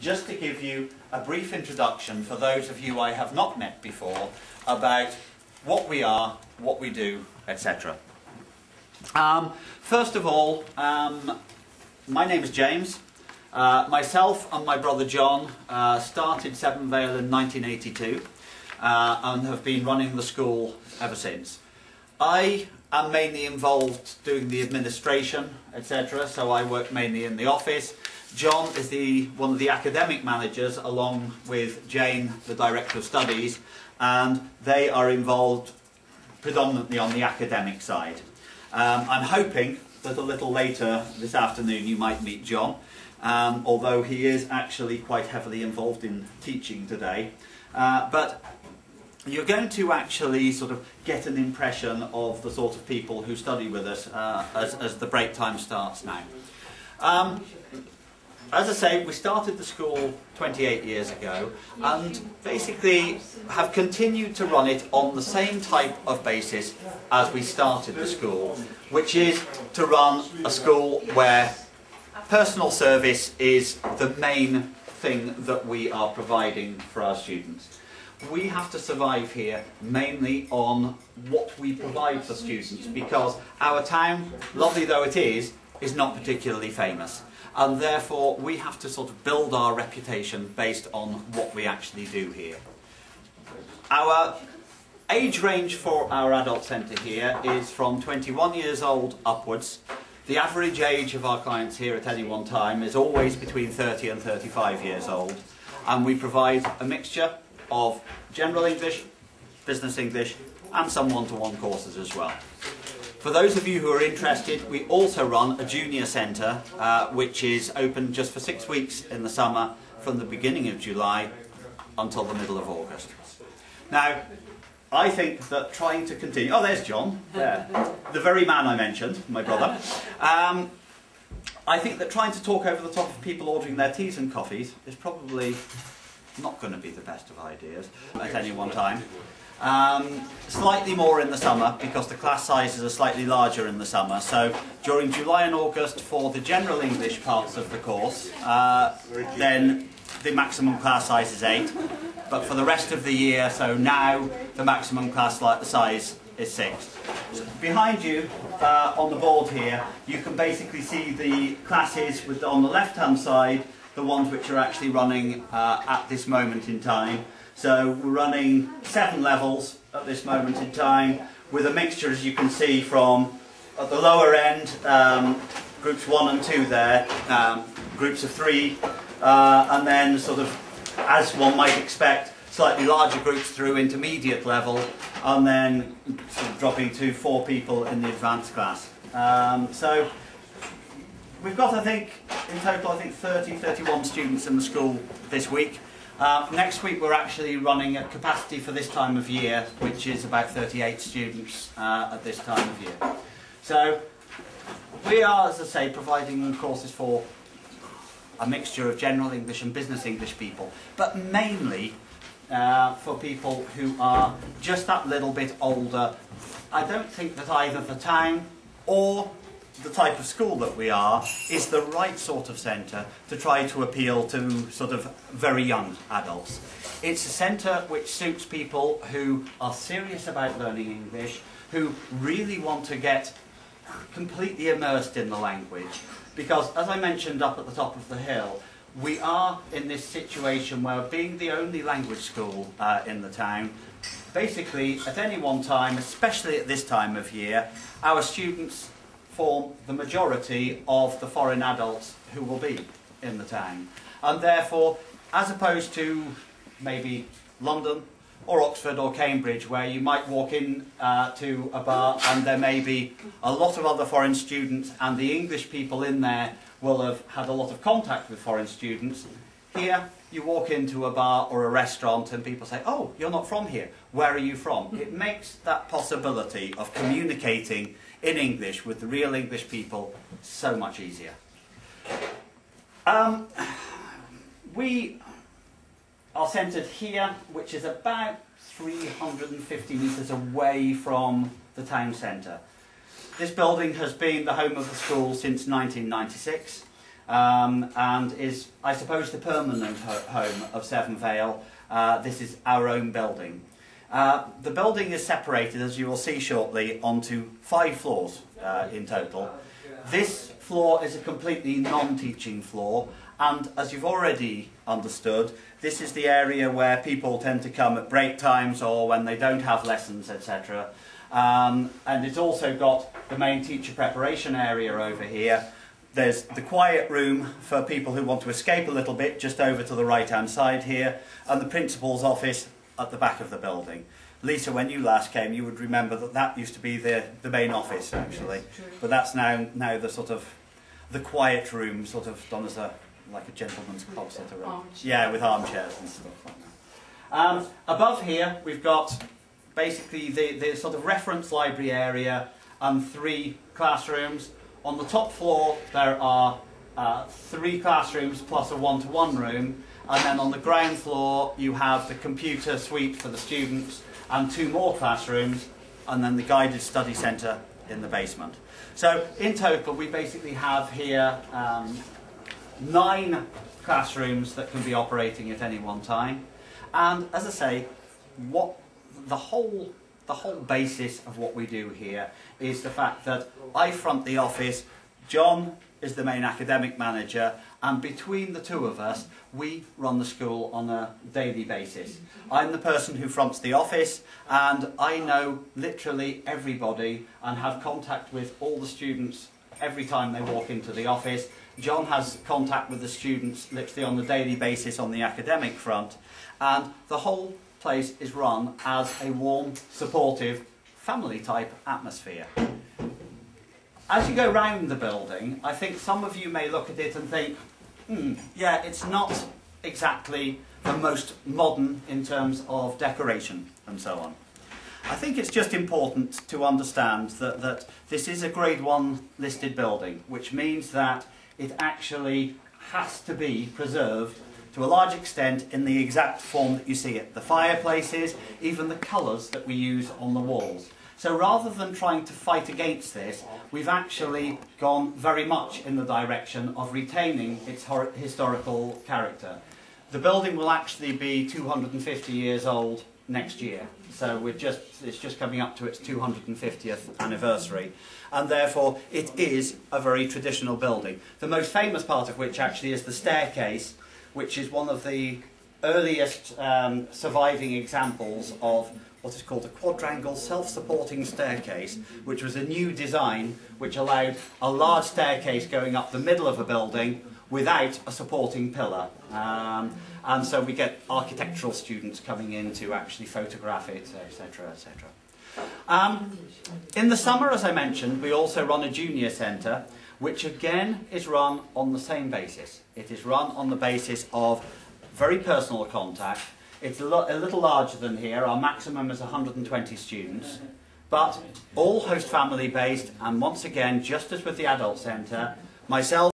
just to give you a brief introduction for those of you I have not met before about what we are, what we do, etc. First of all, my name is James. Myself and my brother John started Severnvale in 1982 and have been running the school ever since. I am mainly involved doing the administration, etc., so I work mainly in the office. John is one of the academic managers, along with Jane, the Director of Studies, and they are involved predominantly on the academic side. I'm hoping that a little later this afternoon you might meet John, although he is actually quite heavily involved in teaching today. But you're going to actually sort of get an impression of the sort of people who study with us as the break time starts now. As I say, we started the school 28 years ago and basically have continued to run it on the same type of basis as we started the school, which is to run a school where personal service is the main thing that we are providing for our students. We have to survive here mainly on what we provide for students, because our town, lovely though it is not particularly famous. And therefore we have to sort of build our reputation based on what we actually do here. Our age range for our adult centre here is from 21 years old upwards. The average age of our clients here at any one time is always between 30 and 35 years old. And we provide a mixture of general English, business English, and some one-to-one courses as well. For those of you who are interested, we also run a junior centre, which is open just for 6 weeks in the summer, from the beginning of July until the middle of August. Now, I think that trying to continue... Oh, there's John, there. The very man I mentioned, my brother. I think that trying to talk over the top of people ordering their teas and coffees is probably not going to be the best of ideas at any one time. Slightly more in the summer, because the class sizes are slightly larger in the summer. So during July and August for the general English parts of the course, then the maximum class size is 8. But for the rest of the year, so now, the maximum class size is 6. So behind you, on the board here, you can basically see the classes with, on the left-hand side, the ones which are actually running at this moment in time. So we're running 7 levels at this moment in time, with a mixture, as you can see, from at the lower end, groups 1 and 2 there, groups of 3, and then sort of, as one might expect, slightly larger groups through intermediate level, and then sort of dropping to 4 people in the advanced class. So we've got, I think, in total, 31 students in the school this week. Next week we're actually running a capacity for this time of year, which is about 38 students at this time of year. So we are, as I say, providing courses for a mixture of general English and business English people, but mainly for people who are just that little bit older. I don't think that either the town or the type of school that we are is the right sort of centre to try to appeal to sort of very young adults. It's a centre which suits people who are serious about learning English, who really want to get completely immersed in the language, because as I mentioned up at the top of the hill, we are in this situation where, being the only language school in the town, basically at any one time, especially at this time of year, our students form the majority of the foreign adults who will be in the town. And therefore, as opposed to maybe London or Oxford or Cambridge, where you might walk in to a bar and there may be a lot of other foreign students, and the English people in there will have had a lot of contact with foreign students, here you walk into a bar or a restaurant and people say, "Oh, you're not from here. Where are you from?" It makes that possibility of communicating in English with the real English people so much easier. We are centred here, which is about 350 metres away from the town centre. This building has been the home of the school since 1996. and is, I suppose, the permanent home of Severnvale. This is our own building. The building is separated, as you will see shortly, onto 5 floors in total. This floor is a completely non-teaching floor, and as you've already understood, this is the area where people tend to come at break times or when they don't have lessons, etc. And it's also got the main teacher preparation area over here. There's the quiet room for people who want to escape a little bit, just over to the right-hand side here, and the principal's office at the back of the building. Lisa, when you last came, you would remember that that used to be the main office, actually. But that's now the sort of the quiet room, sort of done as like a gentleman's club sort of room. Yeah, with armchairs and stuff like that. Above here, we've got basically the sort of reference library area and 3 classrooms. On the top floor, there are 3 classrooms plus a one-to-one room. And then on the ground floor, you have the computer suite for the students and 2 more classrooms, and then the guided study centre in the basement. So in total, we basically have here 9 classrooms that can be operating at any one time. And as I say, what the whole basis of what we do here is the fact that I front the office, John is the main academic manager, and between the 2 of us, we run the school on a daily basis. I'm the person who fronts the office, and I know literally everybody and have contact with all the students every time they walk into the office. John has contact with the students literally on a daily basis on the academic front, and the whole place is run as a warm, supportive, family-type atmosphere. As you go round the building, I think some of you may look at it and think, yeah, it's not exactly the most modern in terms of decoration and so on. I think it's just important to understand that this is a Grade 1 listed building, which means that it actually has to be preserved to a large extent in the exact form that you see it. The fireplaces, even the colours that we use on the walls. So rather than trying to fight against this, we've actually gone very much in the direction of retaining its historical character. The building will actually be 250 years old next year, so it's just coming up to its 250th anniversary, and therefore it is a very traditional building. The most famous part of which actually is the staircase, which is one of the earliest surviving examples of what is called a quadrangle self-supporting staircase, which was a new design which allowed a large staircase going up the middle of a building without a supporting pillar. And so we get architectural students coming in to actually photograph it, etc., etc. In the summer, as I mentioned, we also run a junior centre, which again is run on the same basis. It is run on the basis of very personal contact. It's a little larger than here. Our maximum is 120 students, but all host family based, and once again, just as with the adult centre, myself